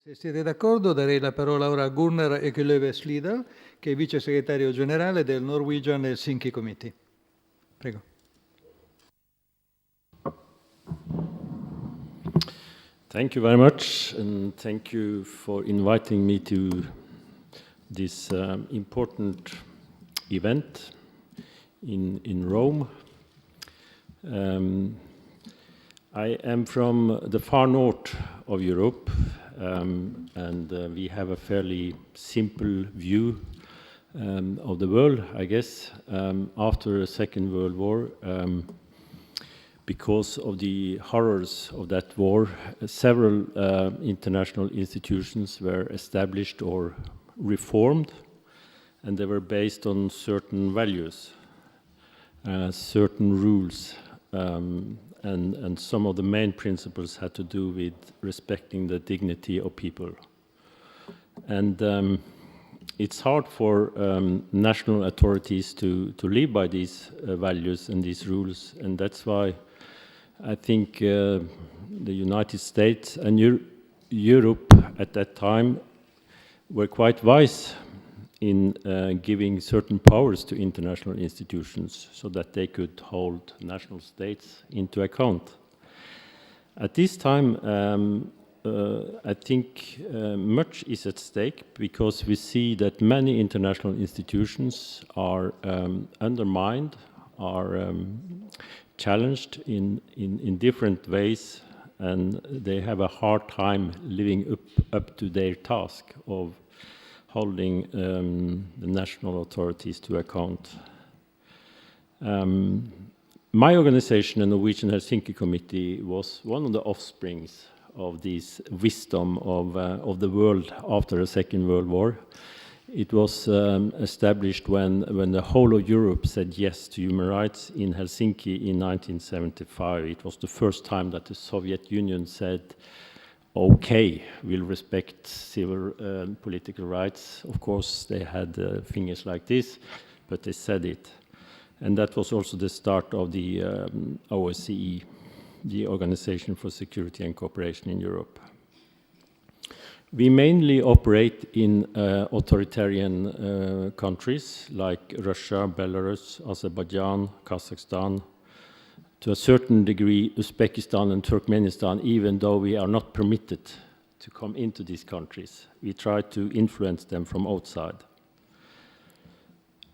Se siete d'accordo darei la parola ora a Gunnar Ekeløve-Slydal, che è vice segretario generale del Norwegian Helsinki Committee. Prego. Thank you very much, and thank you for inviting me to this important event in Rome. I am from the far north of Europe, and we have a fairly simple view of the world, I guess. After the Second World War, because of the horrors of that war, several international institutions were established or reformed, and they were based on certain values, certain rules, and some of the main principles had to do with respecting the dignity of people. And it's hard for national authorities to live by these values and these rules, and that's why I think the United States and Europe at that time were quite wise in giving certain powers to international institutions so that they could hold national states into account. At this time, I think much is at stake because we see that many international institutions are undermined, are challenged in different ways, and they have a hard time living up to their task of holding the national authorities to account. My organization, the Norwegian Helsinki Committee, was one of the offsprings of this wisdom of the world after the Second World War. It was established when the whole of Europe said yes to human rights in Helsinki in 1975. It was the first time that the Soviet Union said, okay, we'll respect civil and political rights. Of course, they had fingers like this, but they said it. And that was also the start of the OSCE, the Organization for Security and Cooperation in Europe. We mainly operate in authoritarian countries like Russia, Belarus, Azerbaijan, Kazakhstan, to a certain degree Uzbekistan and Turkmenistan, even though we are not permitted to come into these countries. We try to influence them from outside.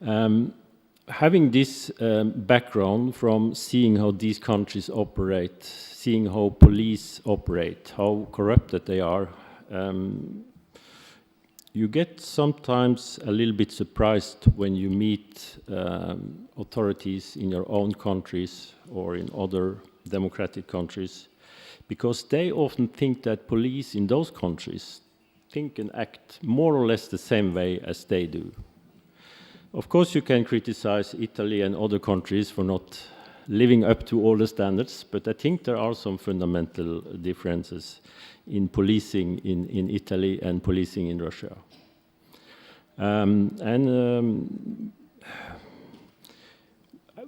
Having this background from seeing how these countries operate, seeing how police operate, how corrupted they are, you get sometimes a little bit surprised when you meet authorities in your own countries or in other democratic countries, because they often think that police in those countries think and act more or less the same way as they do. Of course, you can criticize Italy and other countries for not living up to all the standards, but I think there are some fundamental differences in policing in Italy and policing in Russia.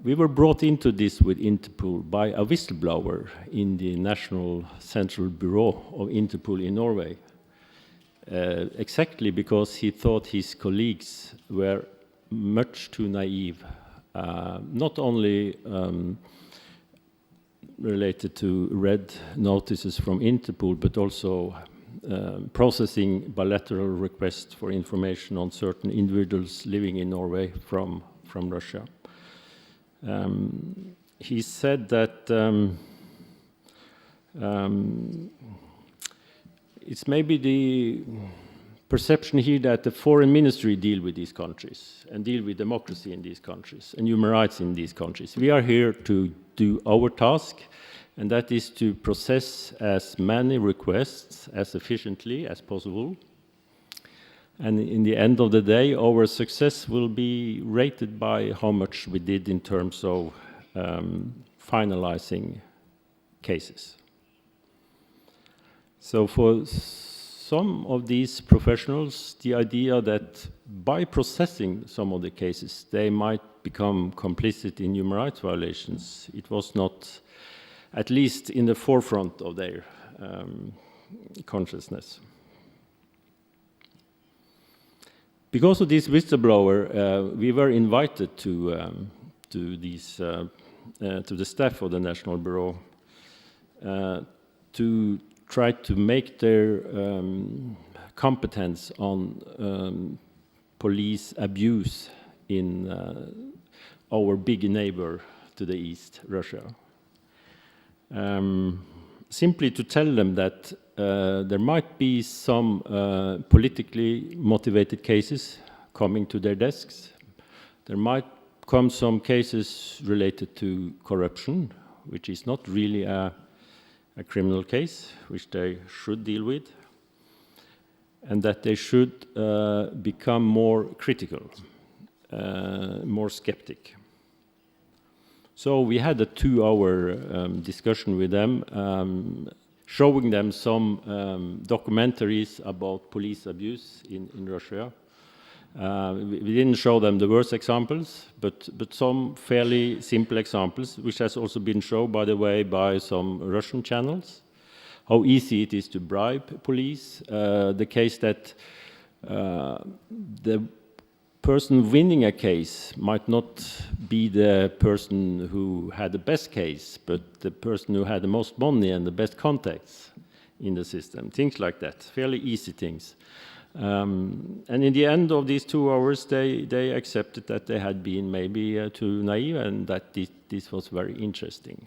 We were brought into this with Interpol by a whistleblower in the National Central Bureau of Interpol in Norway, exactly because he thought his colleagues were much too naive, not only related to red notices from Interpol, but also processing bilateral requests for information on certain individuals living in Norway from Russia. He said that it's maybe the perception here that the foreign ministry deal with these countries and deal with democracy in these countries and human rights in these countries. We are here to do our task, and that is to process as many requests as efficiently as possible. And in the end of the day, our success will be rated by how much we did in terms of finalizing cases. So for some of these professionals, the idea that by processing some of the cases, they might become complicit in human rights violations, it was not, at least in the forefront of their consciousness. Because of this whistleblower, we were invited to the staff of the National Bureau to try to make their competence on police abuse in our big neighbor to the east, Russia. Simply to tell them that there might be some politically motivated cases coming to their desks. There might come some cases related to corruption, which is not really a criminal case, which they should deal with, and that they should become more critical, more skeptic. So we had a 2-hour discussion with them, showing them some documentaries about police abuse in Russia. We didn't show them the worst examples, but some fairly simple examples, which has also been shown, by the way, by some Russian channels. How easy it is to bribe police. The case that the person winning a case might not be the person who had the best case, but the person who had the most money and the best contacts in the system. Things like that, fairly easy things. And in the end of these 2 hours, they accepted that they had been maybe too naive and that this was very interesting.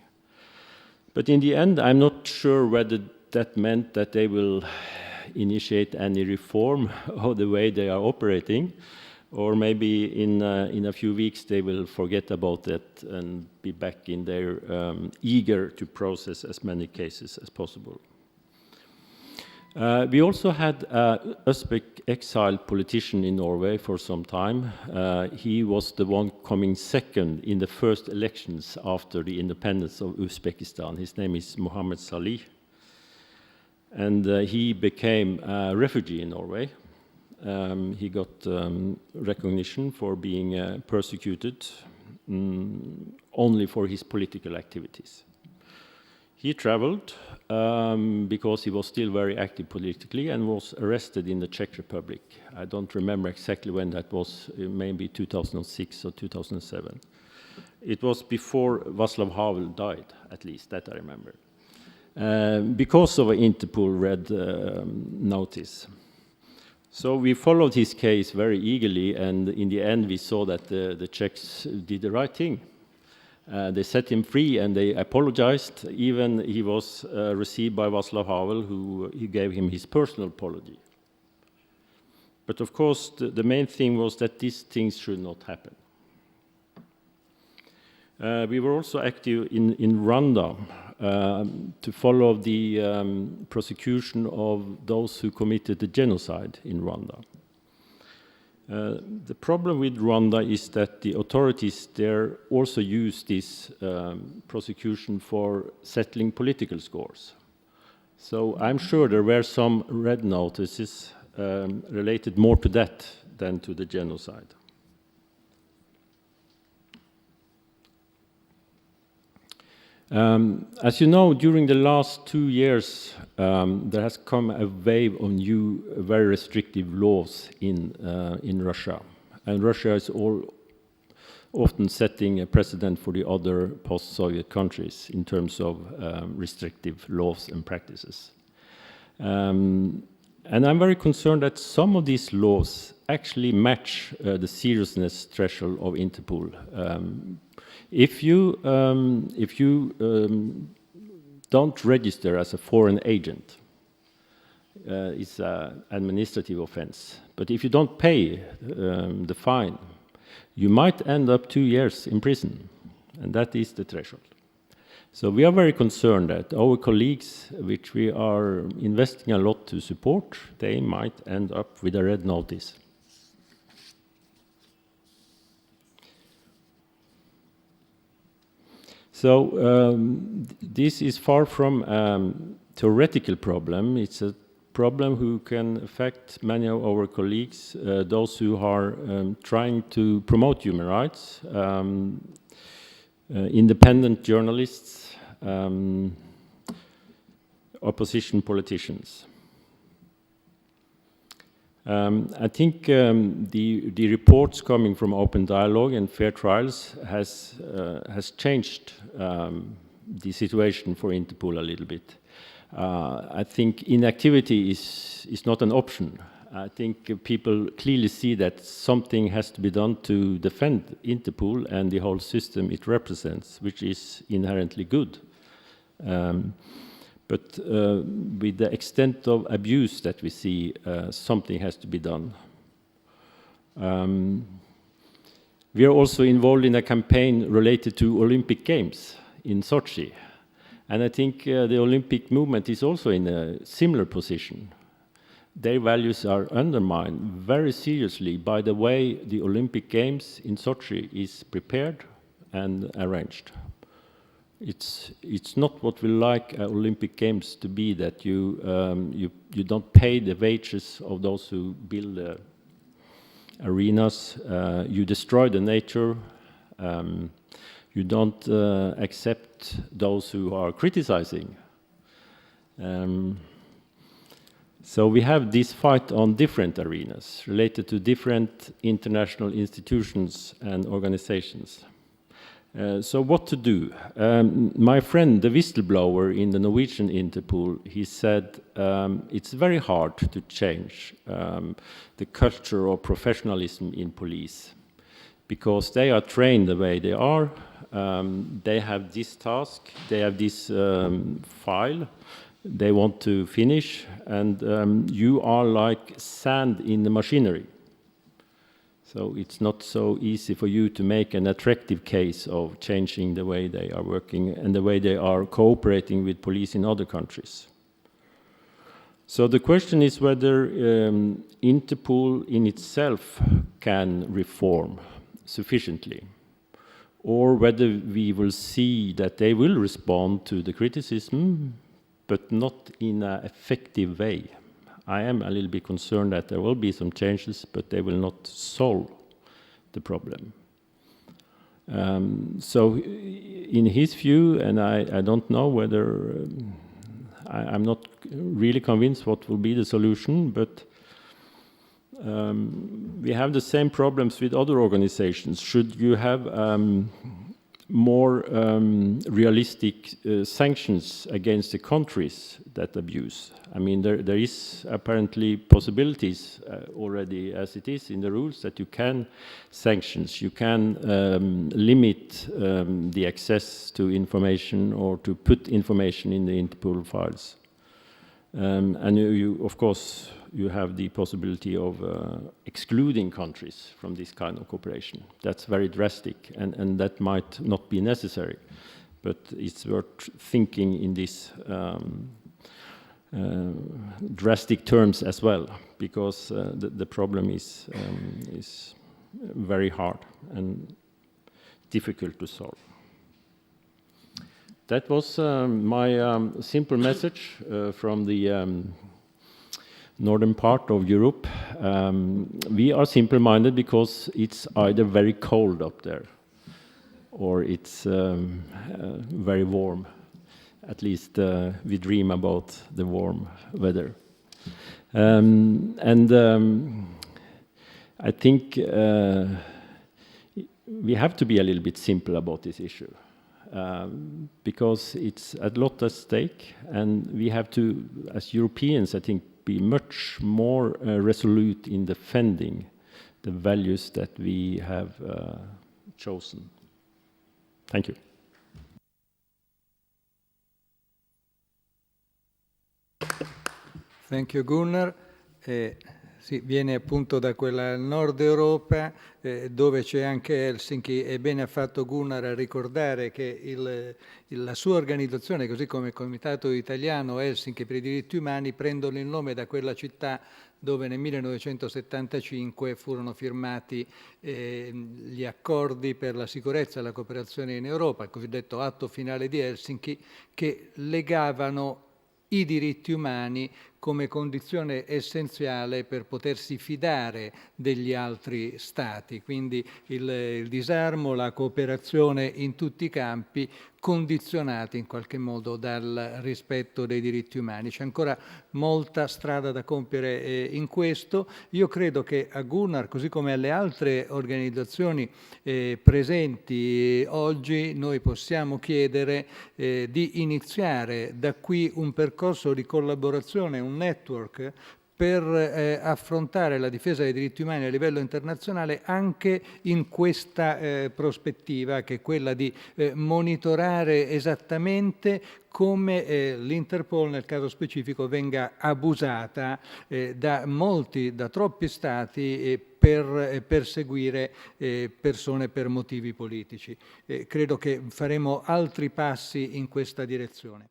But in the end, I'm not sure whether that meant that they will initiate any reform of the way they are operating, or maybe in a few weeks they will forget about that and be back in their eager to process as many cases as possible. We also had an Uzbek exiled politician in Norway for some time. He was the one coming second in the first elections after the independence of Uzbekistan. His name is Mohammed Salih. And he became a refugee in Norway. He got recognition for being persecuted only for his political activities. He traveled because he was still very active politically and was arrested in the Czech Republic. I don't remember exactly when that was, maybe 2006 or 2007. It was before Václav Havel died, at least, that I remember. Because of an Interpol red notice. So we followed his case very eagerly, and in the end we saw that the Czechs did the right thing. They set him free and they apologized. Even he was received by Václav Havel, who he gave him his personal apology. But of course, the main thing was that these things should not happen. We were also active in Rwanda to follow the prosecution of those who committed the genocide in Rwanda. The problem with Rwanda is that the authorities there also use this prosecution for settling political scores. So I'm sure there were some red notices related more to that than to the genocide. As you know, during the last 2 years, there has come a wave of new, very restrictive laws in Russia. And Russia is often setting a precedent for the other post-Soviet countries in terms of restrictive laws and practices. And I'm very concerned that some of these laws actually match the seriousness threshold of Interpol. If you don't register as a foreign agent, it's an administrative offense. But if you don't pay the fine, you might end up 2 years in prison, and that is the threshold. So we are very concerned that our colleagues, which we are investing a lot to support, they might end up with a red notice. So this is far from a theoretical problem. It's a problem who can affect many of our colleagues, those who are trying to promote human rights, independent journalists, opposition politicians. I think the reports coming from Open Dialogue and Fair Trials has changed the situation for Interpol a little bit. I think inactivity is not an option. I think people clearly see that something has to be done to defend Interpol and the whole system it represents, which is inherently good. But with the extent of abuse that we see, something has to be done. We are also involved in a campaign related to Olympic Games in Sochi. And I think the Olympic movement is also in a similar position. Their values are undermined very seriously by the way the Olympic Games in Sochi is prepared and arranged. It's not what we like Olympic Games to be, that you don't pay the wages of those who build the arenas, you destroy the nature, you don't accept those who are criticizing. So we have this fight on different arenas related to different international institutions and organizations. So what to do? My friend, the whistleblower in the Norwegian Interpol, he said it's very hard to change the culture of professionalism in police because they are trained the way they are. They have this task, they have this file, they want to finish, and you are like sand in the machinery. So it's not so easy for you to make an attractive case of changing the way they are working and the way they are cooperating with police in other countries. So the question is whether Interpol in itself can reform sufficiently, or whether we will see that they will respond to the criticism, but not in an effective way. I am a little bit concerned that there will be some changes, but they will not solve the problem. So in his view, and I don't know whether, I'm not really convinced what will be the solution, but we have the same problems with other organizations. Should you have more realistic sanctions against the countries that abuse? I mean, there is apparently possibilities already as it is in the rules that you can sanctions, you can limit the access to information or to put information in the Interpol files. And you, of course, you have the possibility of excluding countries from this kind of cooperation. That's very drastic, and that might not be necessary, but it's worth thinking in this drastic terms as well, because the problem is very hard and difficult to solve. That was my simple message from the northern part of Europe. We are simple-minded because it's either very cold up there or it's very warm. At least we dream about the warm weather. I think we have to be a little bit simple about this issue. Because it's a lot at stake, and we have to, as Europeans, I think, be much more resolute in defending the values that we have chosen. Thank you. Thank you, Gunnar. Sì, viene appunto da quella nord Europa dove c'è anche Helsinki, e bene ha fatto Gunnar a ricordare che la sua organizzazione, così come il Comitato Italiano Helsinki per i diritti umani, prendono il nome da quella città dove nel 1975 furono firmati gli accordi per la sicurezza e la cooperazione in Europa, il cosiddetto atto finale di Helsinki, che legavano i diritti umani come condizione essenziale per potersi fidare degli altri Stati. Quindi il disarmo, la cooperazione in tutti i campi, condizionati in qualche modo dal rispetto dei diritti umani. C'è ancora molta strada da compiere in questo. Io credo che a Gunnar, così come alle altre organizzazioni presenti oggi, noi possiamo chiedere di iniziare da qui un percorso di collaborazione, un network per affrontare la difesa dei diritti umani a livello internazionale anche in questa prospettiva, che è quella di monitorare esattamente come l'Interpol nel caso specifico venga abusata da troppi stati per perseguire persone per motivi politici. Credo che faremo altri passi in questa direzione.